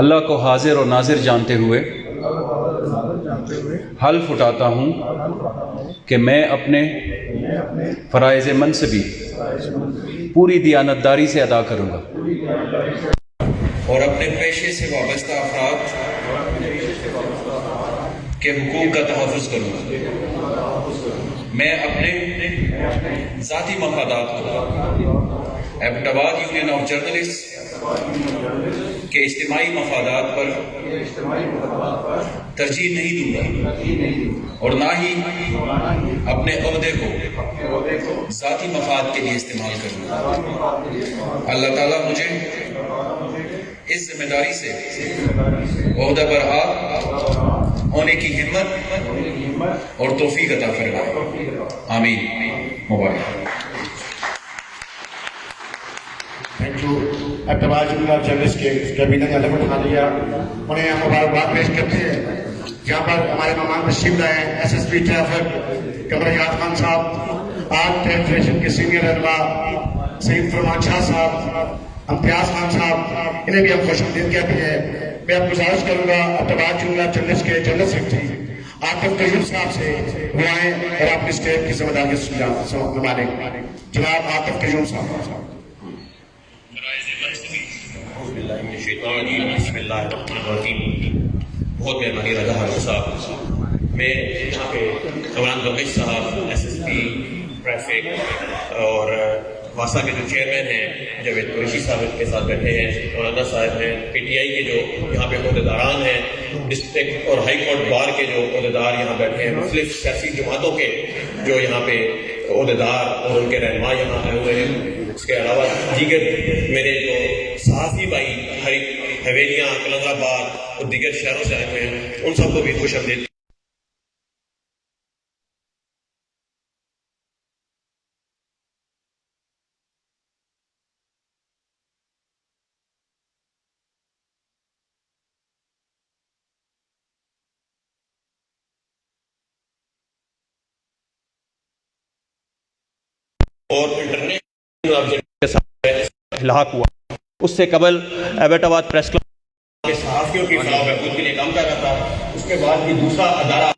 اللہ کو حاضر اور ناظر جانتے ہوئے حلف اٹھاتا ہوں کہ میں اپنے فرائض منصبی پوری دیانتداری سے ادا کروں گا اور اپنے پیشے سے وابستہ افراد کے حقوق کا تحفظ کروں گا۔ میں اپنے ذاتی مفادات کو ایبٹ آباد یونین آف جرنلسٹ کے اجتماعی مفادات پر ترجیح نہیں دوں گا اور نہ ہی اپنے عہدے کو ذاتی مفاد کے لیے استعمال کروں گا۔ اللہ تعالیٰ مجھے اس ذمہ داری سے عہدہ برآ ہونے کی ہمت اور توفیق عطا فرمائے، آمین۔ مبارک۔ Thank you. Abbottabad union of journalist کے کابینہ کا حلف اٹھا لیا، انہیں ہم مبارکباد پیش کرتے ہیں۔ یہاں پر ہمارے مہمان تشریف لائے ہیں S S P traffic Qamar یاد خان صاحب، آرٹ فیڈریشن کے سینئر رہنما سید فرمان شاہ صاحب، امتیاز خان صاحب، انہیں بھی ہم خوش آمدید کہتے ہیں۔ میں اب گزارش کروں گا ایبٹ آباد یونین آف جرنلسٹ کے جنرل سیکرٹری عاطف قیوم صاحب سے وہ آئیں اور اپنی اسٹیٹ کی ذمہ داری سنبھالیں۔ جناب عاطف قیوم صاحب۔ بسم اللہ الرحمن الرحیم۔ بہت مہربانی رضا حاجی صاحب، میں یہاں پہ عمران بخش صاحب ایس ایس پی ٹریفک اور واسا کے جو چیئرمین ہیں جاوید قریشی صاحب کے ساتھ بیٹھے ہیں، مولانا صاحب ہیں، پی ٹی آئی کے جو یہاں پہ عہدیداران ہیں، ڈسٹرکٹ اور ہائی کورٹ بار کے جو عہدیدار یہاں بیٹھے ہیں، مختلف سیاسی جماعتوں کے جو یہاں پہ عہدیدار اور ان کے رہنما یہاں آئے ہوئے ہیں، اس کے علاوہ دیگر میرے جو صحافی بھائی ہری حویلیاں، کلندر آباد اور دیگر شہروں سے آئے ہوئے ہیں، ان سب کو بھی خوش آمدید۔ اور انٹرنیشنل کے ساتھ الحاق ہوا، اس سے قبل ایبٹ آباد پریس کلب کے صحافیوں کی فلاح و بہبود کے لیے کام کر رہا تھا۔ اس کے بعد بھی دوسرا ادارہ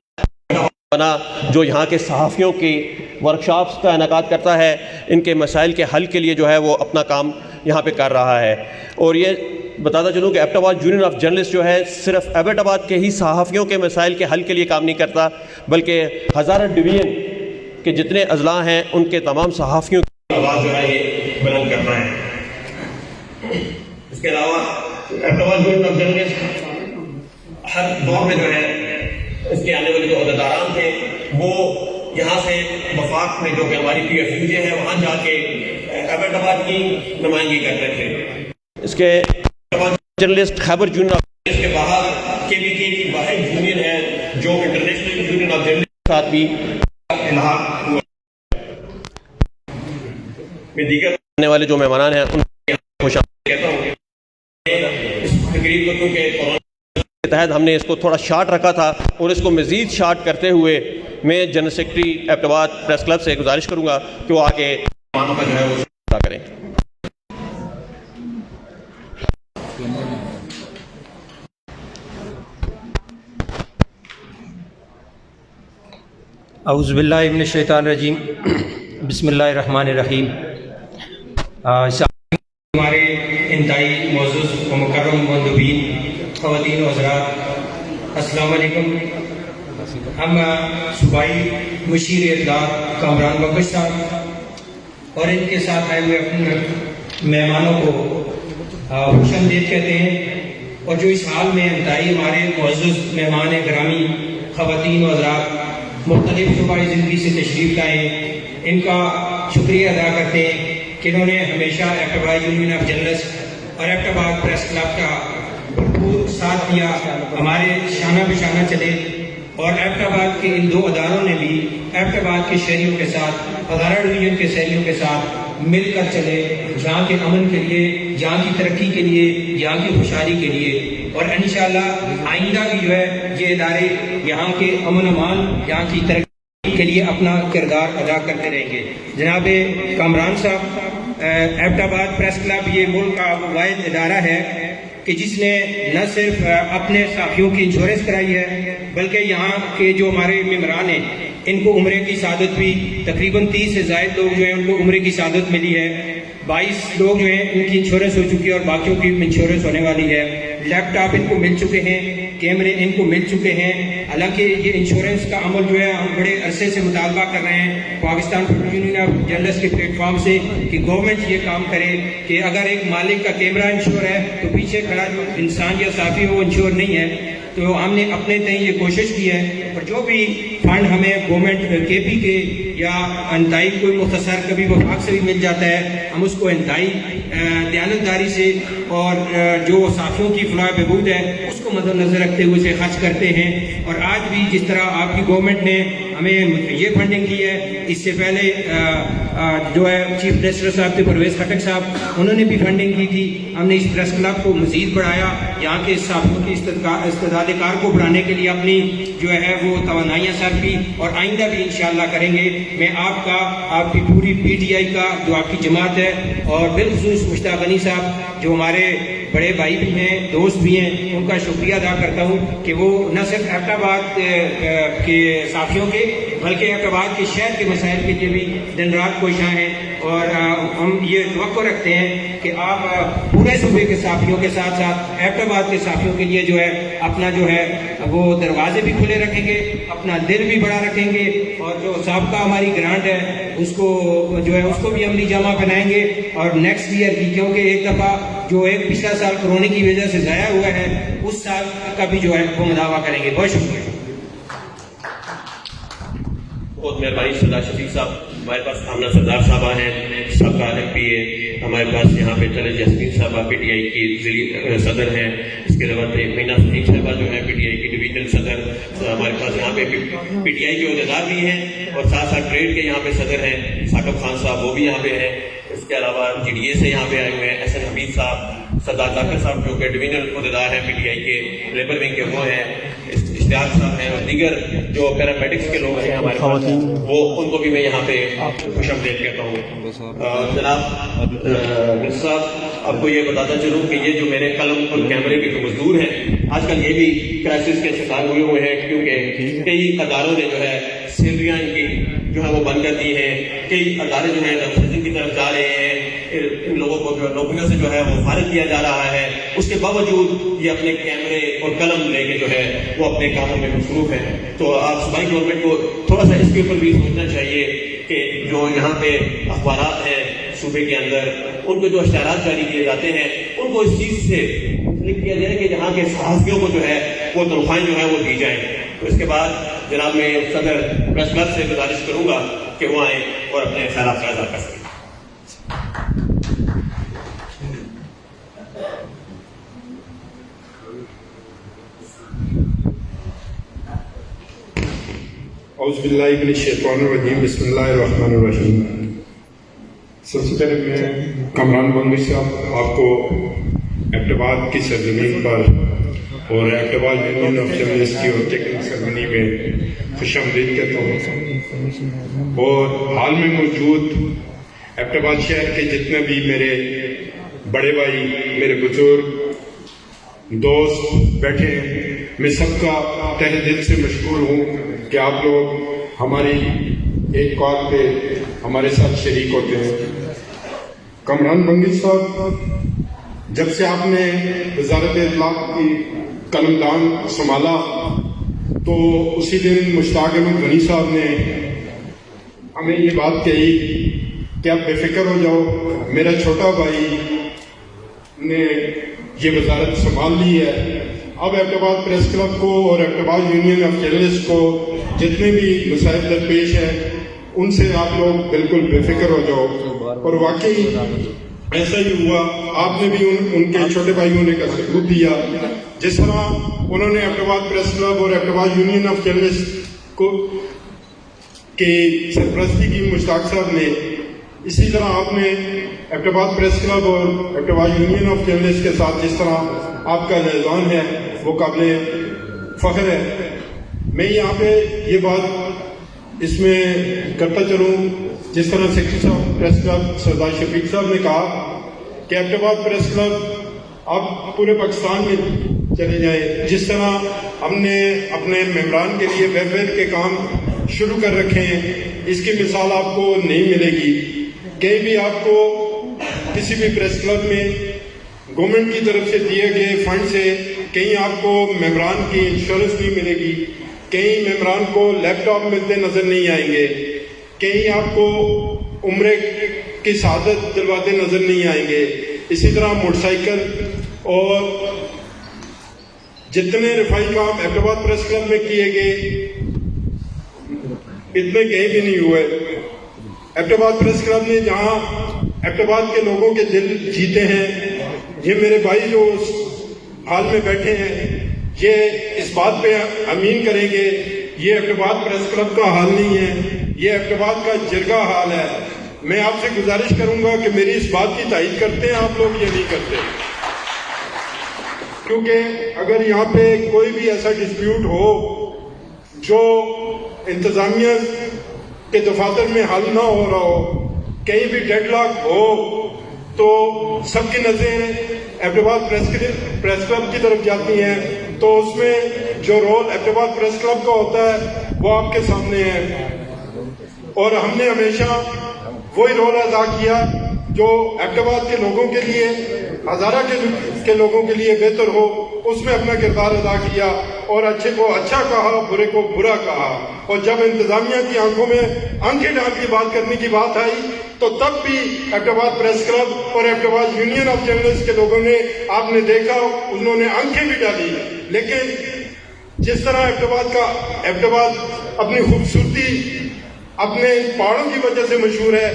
بنا جو یہاں کے صحافیوں کی ورکشاپس کا انعقاد کرتا ہے، ان کے مسائل کے حل کے لیے جو ہے وہ اپنا کام یہاں پہ کر رہا ہے۔ اور یہ بتاتا چلوں کہ ایبٹ آباد یونین آف جرنلسٹ جو ہے صرف ایبٹ آباد کے ہی صحافیوں کے مسائل کے حل کے لیے کام نہیں کرتا، بلکہ ہزارہ ڈویژن کہ جتنے اضلاع ہیں ان کے تمام صحافیوں کی آواز جو ہے یہ بلند کرنا ہے۔ اس کے علاوہ ایبٹ آباد یونین آف جرنلسٹ ہر دور میں جو ہے اس کے آنے والے جو عہدیداران تھے وہ یہاں سے وفاق میں جو کہ ہماری پی ایف یو جے ہے وہاں جا کے ایبٹ آباد کی نمائندگی کرتے تھے۔ اس کے journalist Khyber union of journalist کے باہر کے بی کے کی واحد یونین ہے جو انٹرنیشنل یونین آف جرنلسٹ کے ساتھ بھی الحاق ہوا۔ میں دیگر آنے والے جو مہمانان ہیں ان کو خوش آمدید کہتا ہوں۔ اس تقریب کو کیونکہ کورونا کے تحت ہم نے اس کو تھوڑا شارٹ رکھا تھا اور اس کو مزید شارٹ کرتے ہوئے میں جنرل سیکرٹری ایبٹ آباد پریس کلب سے گزارش کروں گا کہ وہ آ کے مہمانوں کا جو ہے وہ ادا کریں۔ اعوذ باللہ من الشیطان الرجیم، بسم اللہ الرحمن الرحیم۔ ہمارے انتہائی معزز و مکرم مندوبین، خواتین و حضرات، السلام علیکم۔ ہم صوبائی مشیر اطلاع کامران بخش صاحب اور ان کے ساتھ آئے ہوئے اپنے مہمانوں کو خوش آمدید کہتے ہیں، اور جو اس حال میں انتہائی ہمارے معزز مہمان گرامی خواتین و حضرات مختلف صوبائی زندگی سے تشریف لائے، ان کا شکریہ ادا کرتے ہیں کہ انہوں نے ہمیشہ ایبٹ آباد یونین آف جرنلسٹ اور ایبٹ آباد پریس کلب کا بھرپور ساتھ دیا، ہمارے شانہ بشانہ چلے، اور ایبٹ آباد کے ان دو اداروں نے بھی ایبٹ آباد کے شہریوں کے ساتھ، ہزارہ ڈویژن کے شہریوں کے ساتھ مل کر چلے، جہاں کے امن کے لیے، جہاں کی ترقی کے لیے، یہاں کی خوشحالی کے لیے، اور انشاءاللہ آئندہ بھی جو ہے یہ ادارے یہاں کے امن امان، یہاں کی ترقی کے لیے اپنا کردار ادا کرتے رہیں گے۔ جناب کامران صاحب، ایبٹ آباد پریس کلب یہ ملک کا واحد ادارہ ہے کہ جس نے نہ صرف اپنے صحافیوں کی انشورنس کرائی ہے بلکہ یہاں کے جو ہمارے ممبران ہیں ان کو عمرے کی سعادت بھی تقریباً 30 سے زائد لوگ جو ہیں ان کو عمرے کی سعادت ملی ہے. 22 لوگ جو ہیں ان کی انشورنس ہو چکی ہے اور باقیوں کی انشورنس ہونے والی ہے. لیپ ٹاپ ان کو مل چکے ہیں, کیمرے ان کو مل چکے ہیں. حالانکہ یہ انشورنس کا عمل جو ہے ہم بڑے عرصے سے مطالبہ کر رہے ہیں Pakistan food union of journalist کے پلیٹ فارم سے کہ گورنمنٹ یہ کام کرے کہ اگر ایک مالک کا کیمرہ انشور ہے تو پیچھے کھڑا جو انسان یا صحافی ہو وہ انشور نہیں ہے. تو ہم نے اپنے تئیں یہ کوشش کی ہے اور جو بھی فنڈ ہمیں گورنمنٹ کے پی کے یا انتہائی کوئی مختصر کبھی وفاق سے بھی مل جاتا ہے ہم اس کو انتہائی دیانتداری سے اور جو صحافیوں کی فلاح بہبود ہے اس کو مد نظر رکھتے ہوئے اسے خرچ کرتے ہیں. اور آج بھی جس طرح آپ کی گورنمنٹ نے ہمیں یہ فنڈنگ کی ہے, اس سے پہلے جو ہے چیف منسٹر صاحب تھے پرویز خٹک صاحب, انہوں نے بھی فنڈنگ کی تھی. ہم نے اس پریس کلب کو مزید بڑھایا, یہاں کے صحافیوں کی استعداد کار کو بڑھانے کے لیے اپنی جو ہے وہ توانائیاں صرف کی اور آئندہ بھی انشاءاللہ کریں گے. میں آپ کا, آپ کی پوری پی ٹی آئی کا جو آپ کی جماعت ہے اور بالخصوص مشتاق غنی صاحب جو ہمارے بڑے بھائی بھی ہیں, دوست بھی ہیں, ان کا شکریہ ادا کرتا ہوں کہ وہ نہ صرف ایبٹ آباد کے صحافیوں کے بلکہ ایبٹ آباد کے شہر کے مسائل کے لیے بھی دن رات کوشاں ہیں. اور ہم یہ توقع رکھتے ہیں کہ آپ پورے صوبے کے صحافیوں کے ساتھ ساتھ ایبٹ آباد کے صحافیوں کے لیے جو ہے اپنا جو ہے وہ دروازے بھی کھلے رکھیں گے, اپنا دل بھی بڑا رکھیں گے اور جو سابقہ ہماری گرانٹ ہے اس کو جو ہے اس کو بھی عملی جامہ پہنائیں گے. اور نیکسٹ ایئر کی, کیونکہ ایک دفعہ جو ایک پچھلا سال کورونا کی وجہ سے ضائع ہوا ہے اس سال کا بھی جو ہے وہ مداوع کریں گے. بہت شکریہ. بہت مہربانی سردار شفیق صاحب. ہمارے پاس آمنہ سردار صاحبہ ہیں, سب کا ایم پی ہے. ہمارے پاس یہاں پہ چلے جسمین صاحبہ پی ٹی آئی کی صدر ہیں. اس کے علاوہ مینا سنیل صاحبہ جو ہے پی ٹی آئی کی ڈویژنل صدر. ہمارے پاس یہاں پہ پی ٹی آئی کے عہدیدار بھی ہیں اور ساتھ ساتھ ٹریڈ کے یہاں پہ صدر ہیں ثاقب خان صاحب, وہ بھی یہاں پہ ہیں. اس کے علاوہ جی ڈی اے سے یہاں پہ آئے ہوئے ہیں ایس این حمید صاحب, سردار ذاکر صاحب جو کہ ڈویژنل عہدیدار ہیں پی ٹی آئی کے لیبر ونگ کے وہ ہیں, اشتیاق صاحب ہیں, اور دیگر جو پیرامیڈکس کے لوگ ہیں ہمارے پاس وہ ان کو بھی میں یہاں پہ خوش آمدید کہتا ہوں. جناب مرزا صاحب, آپ کو یہ بتاتا چلوں کہ یہ جو میرے قلم اور کیمرے کے جو مزدور ہیں آج کل یہ بھی کرائسس کے شکار ہوئے ہوئے ہیں کیونکہ کئی اداروں نے جو ہے سیلریاں ان کی جو ہے وہ بند کر دی ہیں. کئی ادارے جو ہیں کی طرف جا رہے ہیں, ان لوگوں کو جو نوکریوں سے جو ہے وہ فارغ کیا جا رہا ہے. اس کے باوجود یہ اپنے کیمرے اور قلم لے کے جو ہے وہ اپنے کاموں میں مصروف ہیں. تو آپ صوبائی گورنمنٹ کو تھوڑا سا اس کے اوپر بھی سوچنا چاہیے کہ جو یہاں پہ اخبارات ہیں صوبے کے اندر ان کو جو اشتہارات جاری کیے جاتے ہیں ان کو اس چیز سے لکھ کیا جائے کہ جہاں کے صحافیوں کو جو ہے وہ تنخواہیں جو ہے وہ دی جائیں. تو اس کے بعد جناب میں صدر پریس کلب سے گزارش کروں گا کہ وہ آئیں اور اپنے خیالات کا اظہار کر سکیں. اعوذ باللہ من الشیطان الرجیم, بسم اللہ الرحمن الرحیم. سب سے پہلے میں کامران بنگوی صاحب آپ کو ایبٹ آباد کی سرزمین پر اور ایبٹ آباد یونین آف جرنلسٹ کی اور ٹیکنیکل سرمنی میں خوش آمدید کہتا ہوں. اور حال میں موجود ایبٹ آباد شہر کے جتنے بھی میرے بڑے بھائی, میرے بزرگ دوست بیٹھے ہیں, میں سب کا تہ دل سے مشکور ہوں کہ آپ لوگ ہماری ایک کال پہ ہمارے ساتھ شریک ہوتے ہیں. کامران بنگی صاحب, جب سے آپ نے وزارت اطلاعات کی قلمدان سنبھالا تو اسی دن مشتاق احمد غنی صاحب نے ہمیں یہ بات کہی کہ آپ بے فکر ہو جاؤ, میرا چھوٹا بھائی نے یہ وزارت سنبھال لی ہے. اب ایبٹ آباد پریس کلب کو اور ایبٹ آباد یونین آف جرنلسٹ کو جتنے بھی مسائل درپیش ہیں ان سے آپ لوگ بالکل بے فکر ہو جاؤ. اور واقعی ایسا ہی ہوا, آپ نے بھی ان کے چھوٹے بھائی ہونے کا ثبوت دیا. جس طرح انہوں نے ایبٹ آباد پریس کلب اور ایبٹ آباد یونین آف جرنلسٹ کو کی سرپرستی کی مشتاق صاحب نے, اسی طرح آپ نے ایبٹ آباد پریس کلب اور ایبٹ آباد یونین آف جرنلسٹ کے ساتھ جس طرح آپ کا لحظان ہے وہ قابل فخر ہے. میں یہاں پہ یہ بات اس میں کرتا چلوں, جس طرح سیکرٹری صاحب پریس کلب سردار شفیق صاحب نے کہا کہ ایبٹ آباد پریس کلب آپ پورے پاکستان میں چلے جائیں، جس طرح ہم نے اپنے ممبران کے لیے ویلفیئر کے کام شروع کر رکھے ہیں، اس کی مثال آپ کو نہیں ملے گی۔ کہیں بھی آپ کو کسی بھی پریس کلب میں گورنمنٹ کی طرف سے دیے گئے فنڈ سے کہیں آپ کو ممبران کی انشورنس نہیں ملے گی، کہیں ممبران کو لیپ ٹاپ ملتے نظر نہیں آئیں گے، کہیں آپ کو عمرے کی سعادت دلواتے نظر نہیں آئیں گے۔ اسی طرح موٹر سائیکل اور جتنے رفائی کام ایبٹ آباد پریس کلب میں کیے گئے اتنے کہیں بھی نہیں ہوئے۔ ایبٹ آباد پریس کلب نے جہاں ایبٹ آباد کے لوگوں کے دل جیتے ہیں، یہ میرے بھائی جو اس حال میں بیٹھے ہیں یہ اس بات پہ امین کریں گے، یہ ایبٹ آباد پریس کلب کا حال نہیں ہے، یہ ایبٹ آباد کا جرگہ حال ہے۔ میں آپ سے گزارش کروں گا کہ میری اس بات کی تائید کرتے ہیں آپ لوگ یا نہیں کرتے، کیونکہ اگر یہاں پہ کوئی بھی ایسا ڈسپیوٹ ہو جو انتظامیہ کے دفاتر میں حل نہ ہو رہا ہو، کہیں بھی ڈیڈ لاک ہو، تو سب کی نظریں ایبٹ آباد پریس کلب کی طرف جاتی ہیں، تو اس میں جو رول ایبٹ آباد پریس کلب کا ہوتا ہے وہ آپ کے سامنے ہے، اور ہم نے ہمیشہ وہی رول ادا کیا جو ایبٹ آباد کے لوگوں کے لیے، ہزارہ کے لوگوں کے لیے بہتر ہو، اس میں اپنا کردار ادا کیا، اور اچھے کو اچھا کہا، برے کو برا کہا۔ اور جب انتظامیہ کی آنکھوں میں آنکھیں ڈال کے بات کرنے کی بات آئی تو تب بھی ایبٹ آباد پریس کلب اور ایبٹ آباد یونین آف جرنلسٹ کے لوگوں نے، آپ نے دیکھا، انہوں نے آنکھیں بھی ڈالی۔ لیکن جس طرح ایبٹ آباد اپنی خوبصورتی، اپنے پہاڑوں کی وجہ سے مشہور ہے،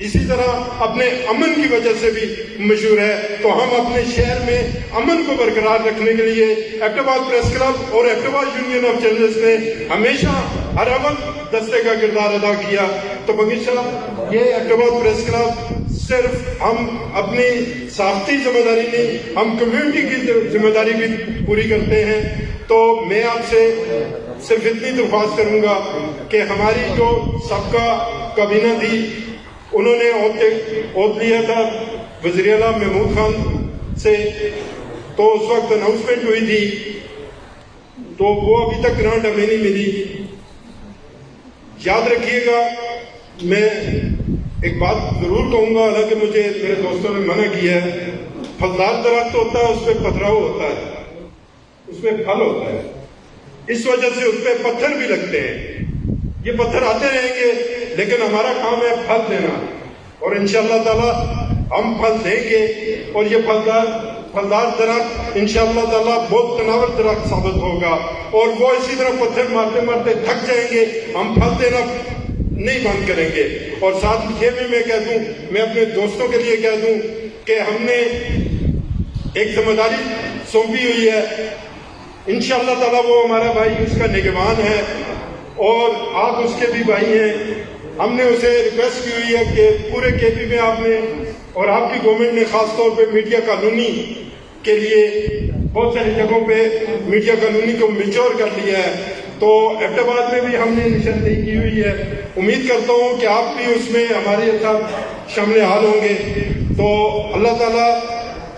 اسی طرح اپنے امن کی وجہ سے بھی مشہور ہے، تو ہم اپنے شہر میں امن کو برقرار رکھنے کے لیے ایبٹ آباد پریس کلب اور ایبٹ آباد یونین آف جرنلسٹ نے ہمیشہ ہر اول دستے کا کردار ادا کیا۔ تو بگی صاحب، یہ ایبٹ آباد پریس کلب صرف ہم اپنی صحافتی ذمہ داری نہیں، ہم کمیونٹی کی ذمہ داری بھی پوری کرتے ہیں۔ تو میں آپ سے صرف اتنی درخواست کروں گا کہ ہماری جو سابقہ کابینہ تھی، انہوں نے عہد لیا تھا وزیر اعلیٰ محمود خان سے، تو اس وقت اناؤنسمنٹ ہوئی تھی، تو وہ ابھی تک گرانٹ ہمیں نہیں ملی۔ یاد رکھیے گا، میں ایک بات ضرور کہوں گا، حالانکہ مجھے میرے دوستوں نے منع کیا ہے، پھلدار درخت ہوتا ہے، اس پہ پتھراؤ ہوتا ہے، اس میں پھل ہوتا ہے، اس وجہ سے اس پہ پتھر بھی لگتے ہیں۔ یہ پتھر آتے رہیں گے، لیکن ہمارا کام ہے پھل دینا، اور انشاءاللہ تعالی ہم پھل دیں گے، اور یہ پھلدار درخت انشاءاللہ تعالی بہت تناور درخت ثابت ہوگا، اور وہ اسی طرح پتھر مارتے مارتے تھک جائیں گے، ہم پھل دینا نہیں بند کریں گے۔ اور ساتھ یہ بھی میں کہہ دوں، میں اپنے دوستوں کے لیے کہہ دوں کہ ہم نے ایک ذمہ داری سونپی ہوئی ہے، انشاءاللہ تعالی وہ ہمارا بھائی اس کا نگہبان ہے، اور آپ اس کے بھی بھائی ہیں۔ ہم نے اسے ریکویسٹ کی ہوئی ہے کہ پورے کے پی میں آپ نے اور آپ کی گورنمنٹ نے خاص طور پہ میڈیا قانونی کے لیے بہت ساری جگہوں پہ میڈیا قانونی کو میچور کر لیا ہے، تو ایبٹ آباد میں بھی ہم نے نشاندہی کی ہوئی ہے۔ امید کرتا ہوں کہ آپ بھی اس میں ہمارے ساتھ شامل حال ہوں گے۔ تو اللہ تعالیٰ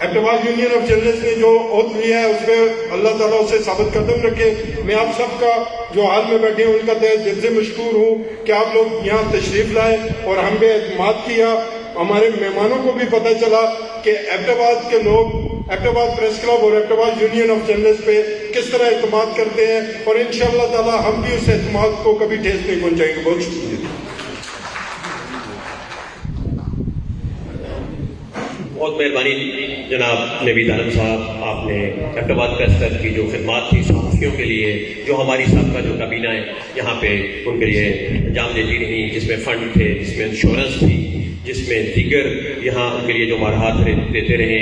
ایبٹ آباد یونین آف جرنلسٹ نے جو عہد لیا ہے اس پہ اللہ تعالیٰ اسے ثابت قدم رکھے۔ میں آپ سب کا جو حال میں بیٹھے ہیں ان کا دل سے مشکور ہوں کہ آپ لوگ یہاں تشریف لائے اور ہم پہ اعتماد کیا۔ ہمارے مہمانوں کو بھی پتہ چلا کہ ایبٹ آباد کے لوگ ایبٹ آباد پریس کلب اور ایبٹ آباد یونین آف جرنلسٹ پہ کس طرح اعتماد کرتے ہیں، اور انشاءاللہ تعالیٰ ہم بھی اس اعتماد کو کبھی ٹھیس نہیں پہنچائیں گے۔ بہت شکریہ۔ بہت مہربانی جناب نوید عالم صاحب، آپ نے ایبٹ آباد پریس کلب کی جو خدمات تھی صحافیوں کے لیے، جو ہماری سابقہ جو کابینہ ہے یہاں پہ ان کے لیے انجام دیتی رہی، جس میں فنڈ تھے، جس میں انشورنس تھی، جس میں دیگر یہاں ان کے لیے جو مراحت دیتے رہے،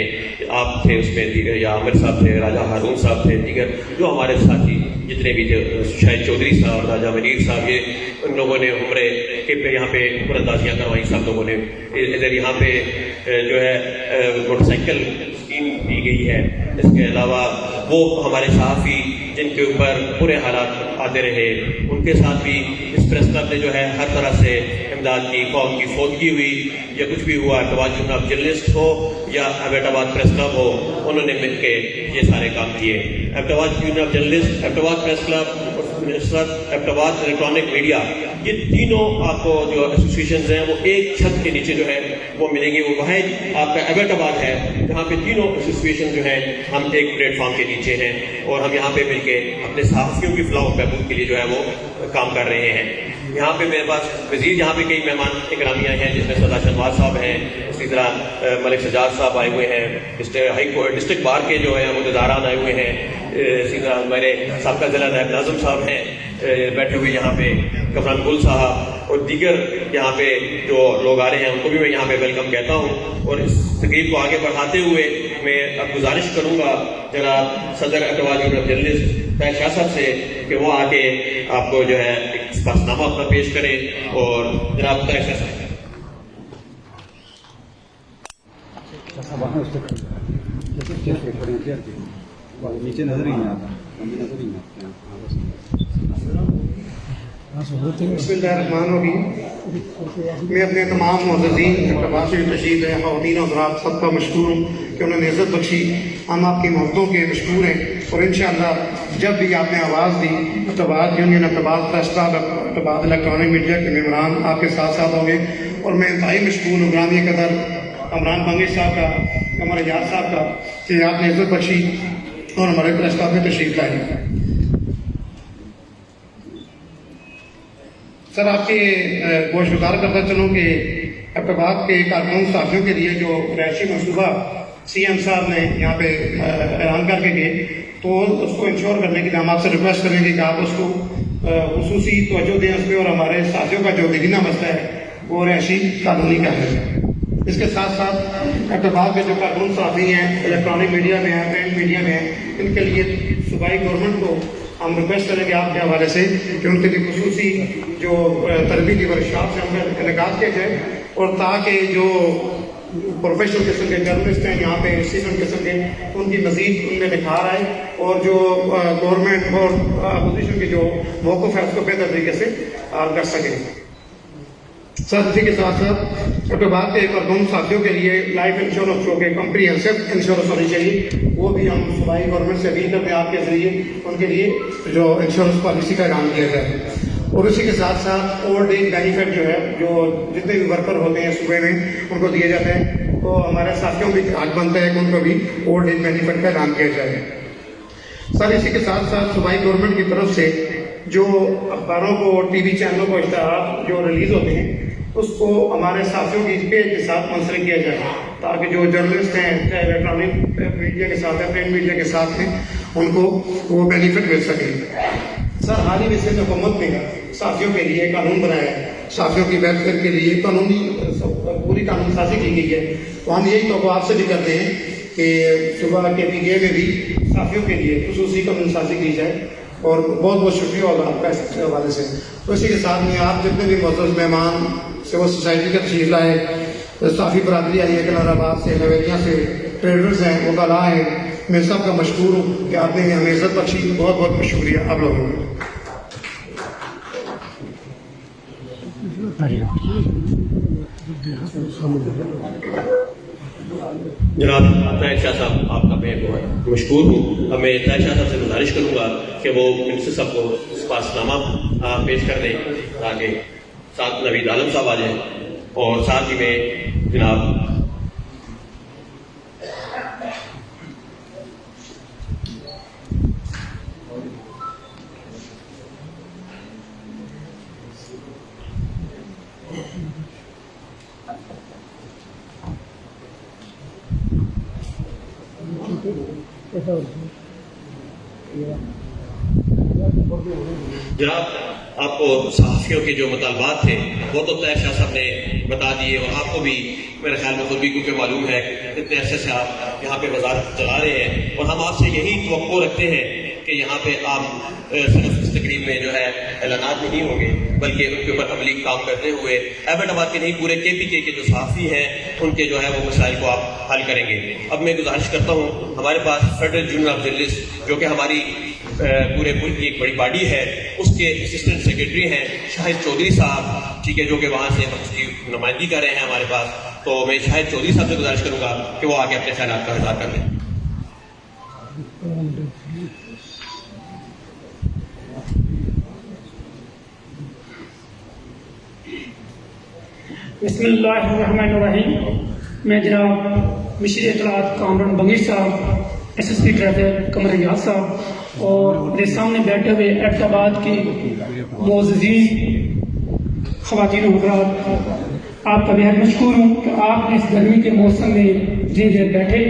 آپ تھے اس میں دیگر، یا عامر صاحب تھے، راجہ ہارون صاحب تھے، دیگر جو ہمارے ساتھی جتنے بھی تھے، شاہد چودھری صاحب، راجہ منیر صاحب، یہ ان لوگوں نے عمرے کے پہ یہاں پہ عمر اندازیاں کروائی، سب لوگوں نے ادھر یہاں پہ جو ہے موٹر سائیکل اسکیم دی گئی ہے۔ اس کے علاوہ وہ ہمارے صحافی جن کے اوپر برے حالات آتے رہے، ان کے ساتھ بھی اس پریس کلب نے جو ہے ہر طرح سے امداد کی، قوم کی فوتگی ہوئی یا کچھ بھی ہوا، ایبٹ یونین آف جرنلسٹ ہو یا ایبٹ آباد پریس کلب ہو، انہوں نے مل کے یہ سارے کام کیے۔ ایبٹ آباد یونین آف جرنلسٹ، ایبٹ آباد پریس کلب، ایبٹ آباد الیکٹرانک میڈیا، یہ تینوں آپ کو جو ایسوسیشنز ہیں وہ ایک چھت کے نیچے جو ہے وہ ملیں گے۔ وہ واحد آپ کا ایبٹ آباد ہے جہاں پہ تینوں ایسوسیشن جو ہیں ہم ایک پلیٹ فارم کے نیچے ہیں، اور ہم یہاں پہ مل کے اپنے صحافیوں کی فلاح و بہبود کے لیے جو ہے وہ کام کر رہے ہیں۔ یہاں پہ میرے پاس مزید یہاں پہ کئی مہمان اکرامی آئے ہیں، جس میں سردار شہنواز صاحب ہیں، اسی طرح ملک سجاد صاحب آئے ہوئے ہیں، ڈسٹرکٹ بار کے جو ہیں عہدیداران آئے ہوئے ہیں، اسی طرح ہمارے سابقہ ضلع نائب ناظم صاحب ہیں بیٹھے ہوئے یہاں پہ، کمران گل صاحب اور دیگر یہاں پہ جو لوگ آ رہے ہیں ان کو بھی میں یہاں پہ ویلکم کہتا ہوں۔ اور اس تقریب کو آگے بڑھاتے ہوئے میں اب گزارش کروں گا جناب صدر ایبٹ آباد یونین آف جرنلسٹ طاہر شاہ صاحب سے کہ وہ آ کے آپ کو جو ہے ایک خاص نامہ اپنا پیش کریں، اور جناب طاہر شاہ صاحب۔ نیچے نظر ہی نہیں آتا، نظر ہی نہیں آتا۔ بسم اللہ الرحمن الرحیم۔ میں اپنے تمام معززین ایبٹ آباد سے تشریف ہے، خواتین و حضرات، سب کا مشکور ہوں کہ انہوں نے عزت بخشی، ہم آپ کی محبتوں کے مشکور ہیں، اور انشاءاللہ جب بھی آپ نے آواز دی ایبٹ آباد یونین، ایبٹ آباد پریس کلب، ایبٹ آباد الیکٹرانک میڈیا کے ممبران آپ کے ساتھ ساتھ ہوں گے، اور میں انتہائی مشکور ہوں گرامی قدر کامران بنگی صاحب کا، قمر اجاز صاحب کا کہ آپ نے عزت بخشی اور ہمارے پریس کلب میں تشریف لائی۔ سر آپ کے گوش گزار کرتا چلوں کہ ایبٹ آباد کے کارکنوں صحافیوں کے لیے جو رہائشی منصوبہ سی ایم صاحب نے یہاں پہ اعلان کر کے گئے، تو اس کو انشور کرنے کے لیے ہم آپ سے ریکویسٹ کریں گے کہ آپ اس کو خصوصی توجہ دیں اس پہ، اور ہمارے صحافیوں کا جو دیگنہ مسئلہ ہے وہ رہائشی قانونی کا ہے۔ اس کے ساتھ ساتھ ایبٹ آباد کے جو کارکن صحافی ہیں، الیکٹرانک میڈیا میں ہیں، پرنٹ میڈیا میں ہیں، ان کے لیے صوبائی گورنمنٹ کو ہم ریکویسٹ کریں گے آپ کے حوالے سے کہ ان کے لیے خصوصی جو تربیتی ورکشاپ سے ہم کا انعقاد کیا جائے، اور تاکہ جو پروفیشنل قسم کے جرنلسٹ ہیں یہاں پہ سیزن قسم کے، ان کی مزید ان میں نکھار آئے، اور جو گورنمنٹ اور اپوزیشن کے جو موقف ہے اس کو بہتر طریقے سے حل کر سکیں۔ سر اسی کے ساتھ ساتھ ایبٹ آباد کے کارکن صحافیوں کے لیے لائف انشورنس جو کہ کمپریہنسو انشورنس ہونی چاہیے، وہ بھی ہم صوبائی گورنمنٹ سے اپیل کرتے ہیں آپ کے ذریعے ان کے لیے جو انشورنس پالیسی کا اعلان کیا جائے۔ اور اسی کے ساتھ ساتھ اولڈ ایج بینیفٹ جو ہے، جو جتنے بھی ورکر ہوتے ہیں صوبے میں ان کو دیے جاتے ہیں، تو ہمارے صحافیوں بھی حق بنتا ہے کہ ان کو بھی اولڈ ایج بینیفٹ کا اعلان کیا جائے۔ سر اسی کے ساتھ ساتھ صوبائی گورنمنٹ کی طرف سے جو اخباروں کو، ٹی وی چینلوں کو اشتہارات جو ریلیز ہوتے ہیں، اس کو ہمارے صحافیوں کی پیج کے ساتھ منسلک کیا جائے، تاکہ جو جرنلسٹ ہیں چاہے الیکٹرانک میڈیا کے ساتھ ہے، پرنٹ میڈیا کے ساتھ ہیں، ان کو وہ بینیفٹ مل سکے۔ سر حال ہی میں سے حکومت نے صحافیوں کے لیے قانون بنایا ہے، صحافیوں کی ویلفیئر کے لیے پوری قانون سازی کی گئی ہے، تو ہم یہی توقع آپ سے بھی کرتے ہیں کہ صبح کے PGA میں بھی صحافیوں کے لیے خصوصی قانون سازی کی جائے، اور بہت بہت شکریہ ہوگا آپ کا اس حوالے سے۔ تو اسی کے ساتھ میں آپ جتنے بھی معزز مہمان سول سوسائٹی کا تشریف لائے، صحافی برادری آئی ہے کلار آباد سے، حویلیاں سے، ٹریڈرز ہیں، وکلاء ہیں، میں سب کا مشکور ہوں کہ آپ نے ہمیں عزت بخشی، بہت بہت شکریہ آپ لوگوں کا۔ جناب طاہر شاہ صاحب آپ کا میں مشکور ہوں۔ میں طاہر شاہ صاحب سے گزارش کروں گا کہ وہ منسٹر صاحب کو پاس نامہ پیش کر دیں، تاکہ ساتھ نوید عالم صاحب آ جائیں، اور ساتھ ہی میں جناب آپ کو صحافیوں کے جو مطالبات تھے وہ تو طاہر شاہ صاحب نے بتا دیے، اور آپ کو بھی میرے خیال میں خود بھی کیونکہ معلوم ہے کتنے عرصے سے آپ یہاں پہ وزارت چلا رہے ہیں، اور ہم آپ سے یہی توقع رکھتے ہیں کہ یہاں پہ آپ صرف اس تقریب میں جو ہے اعلانات نہیں ہوں گے بلکہ ان کے اوپر عملی کام کرتے ہوئے ایبٹ آباد کے نہیں پورے KPK کے جو صحافی ہیں ان کے جو ہے وہ مسائل کو آپ حل کریں گے. اب میں گزارش کرتا ہوں ہمارے پاس فیڈرل یونین آف جرنلسٹ جو کہ ہماری پورے ملک کی ایک بڑی باڈی ہے اس کے اسسٹنٹ سیکرٹری ہیں شاہد چودھری صاحب, ٹھیک ہے, جو کہ وہاں سے اس کی نمائندگی کر رہے ہیں ہمارے پاس. تو میں شاہد چودھری صاحب سے گزارش کروں گا کہ وہ آگے اپنے خیالات کا اظہار کر لیں. بسم اللہ الرحمن الرحیم. میں جناب مشیر اطلاعات کامران بنگش صاحب, SSP ٹریفک قمر ریاض صاحب اور میرے سامنے بیٹھے ہوئے ایبٹ آباد کی معززین خواتین و حضرات, آپ کا بہت مشکور ہوں کہ آپ اس گرمی کے موسم میں اتنی دیر بیٹھے.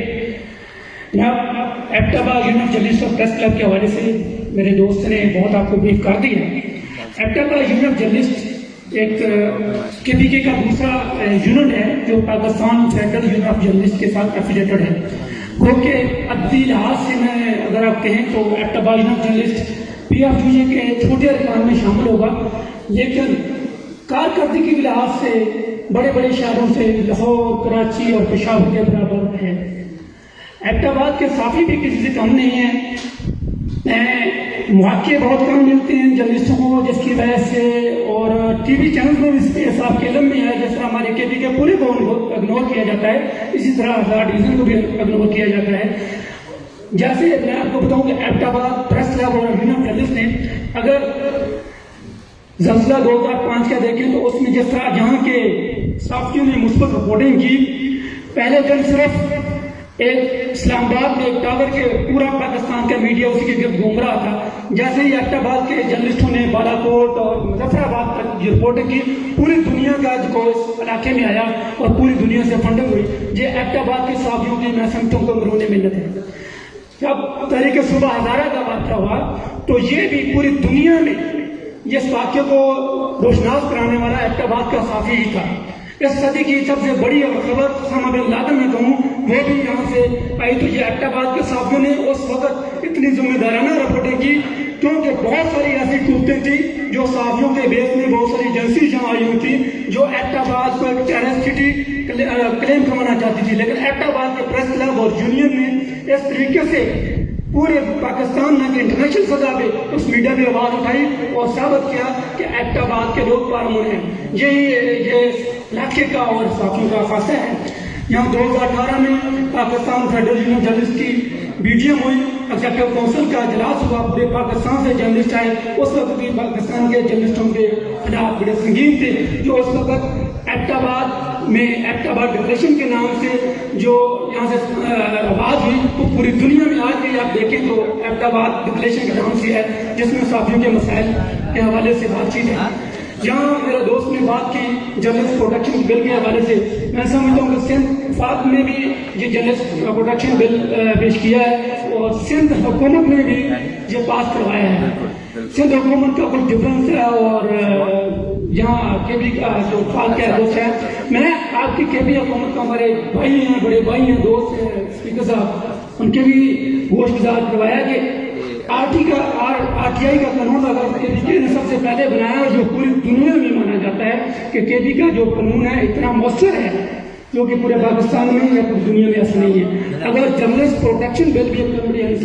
جناب ایبٹ آباد یونین آف جرنلسٹ اور پریس کلب کے حوالے سے میرے دوست نے بہت آپ کو بریف کر دیا. ایبٹ آباد یونین آف جرنلسٹ ایک KPK کا دوسرا یونٹ ہے جو Pakistan federal union of journalist کے ساتھ ایفیلیٹڈ ہے. کیونکہ عددی لحاظ سے میں اگر آپ کہیں تو ایبٹ آباد یونین آف جرنلسٹ PFJ کے چھوٹے ارکان میں شامل ہوگا, لیکن کارکردگی کے لحاظ سے بڑے بڑے شہروں سے لاہور, کراچی اور پشاور کے برابر ہے. ایبٹ آباد کے صحافی بھی کسی سے کم نہیں ہیں. مواقع بہت کم ملتے ہیں جرنلسٹوں کو, جس کی وجہ سے اور TV چینل میں اس کے حساب کے علم میں ہے. جس طرح ہمارے KPK پورے کو اگنور کیا جاتا ہے, اسی طرح ہزار ڈویژن کو بھی اگنور کیا جاتا ہے. جیسے میں آپ کو بتاؤں کہ ایبٹ آباد پریس کلب اور یونین آف جرنلسٹ نے اگر زلزلہ 2005 کا دیکھیں تو اس میں جس طرح جہاں کے صحافیوں نے مثبت رپورٹنگ کی, پہلے دن صرف ایک اسلام آباد میں ایک ٹاور کے پورا پاکستان کا میڈیا اسی کے گرد گھوم رہا تھا. جیسے ہی ایبٹ آباد کے جرنلسٹوں نے بالا کوٹ اور مظفر آباد تک یہ رپورٹنگ کی, پوری دنیا کا جو اس علاقے میں آیا اور پوری دنیا سے فنڈنگ ہوئی. یہ ایبٹ آباد کے صحافیوں کی میں سمجھتا ہوں کو مرہون منت ہے. جب تحریک صبح ہزارہ کا واقعہ ہوا تو یہ بھی پوری دنیا میں اس واقعے کو روشناس کرانے والا ایبٹ آباد کا صحافی ہی تھا. اس صدی کی سب سے بڑی خبر اسامہ بن لادن میں کہوں وہ بھی یہاں سے آئی. تو یہ ایبٹ آباد کے صحافیوں نے اس وقت اتنی ذمہ دارانہ رپورٹنگ کی کیونکہ بہت ساری ایسی قوتیں تھیں جو صحافیوں کے بیس میں بہت ساری ایجنسی جہاں آئی ہوئی تھیں جو ایبٹ آباد کو ایک ٹیررسٹ سٹی کلیم کروانا چاہتی تھی. لیکن ایبٹ آباد کے پریس کلب اور یونین نے اس طریقے سے پورے پاکستان میں کہ انٹرنیشنل سطح پہ اس میڈیا میں آواز اٹھائی اور ثابت کیا کہ ایبٹ آباد کے لوگ پرامن ہیں. یہ علاقے کا اور صحافیوں کا خاصہ ہے. یہاں 2018 میں Pakistan federal union of journalist کی BGM ہوئی, ایگزیکٹو کونسل کا اجلاس ہوا, پورے پاکستان سے جرنلسٹ آئے. اس وقت بھی پاکستان کے جرنلسٹوں کے حالات بڑے سنگین تھے جو اس وقت ایبٹ آباد میں ایبٹ آباد ڈکلیریشن کے نام سے جو یہاں سے آواز ہوئی وہ پوری دنیا میں آج بھی آپ دیکھیں تو ایبٹ آباد ڈکلیریشن کے نام سے ہے جس میں صحافیوں کے مسائل کے حوالے سے بات چیت ہے. جہاں میرا دوست نے بات کی جرنلسٹ پروٹیکشن بل کے حوالے سے, میں سمجھتا ہوں کہ سندھ وفاق میں بھی یہ جرنلسٹ پروٹیکشن بل پیش کیا ہے اور سندھ حکومت نے بھی یہ پاس کروایا ہے. سندھ حکومت کا کچھ ڈفرینس ہے اور یہاں KB کا جو وفاق کا دوست ہے. میں آپ کی KB حکومت کا ہمارے بھائی ہیں, بڑے بھائی ہیں, دوست ہیں اسپیکر صاحب, ان کے بھی گوشت گزار کروایا کہ RTI کا قانون اگر KPK نے سب سے پہلے بنایا جو پوری دنیا میں مانا جاتا ہے کہ KB کا جو قانون ہے اتنا مؤثر ہے جو کہ پورے پاکستان میں یا پوری دنیا میں ایسا نہیں ہے. اگر جرنلسٹ پروٹیکشن بل بھی اپنے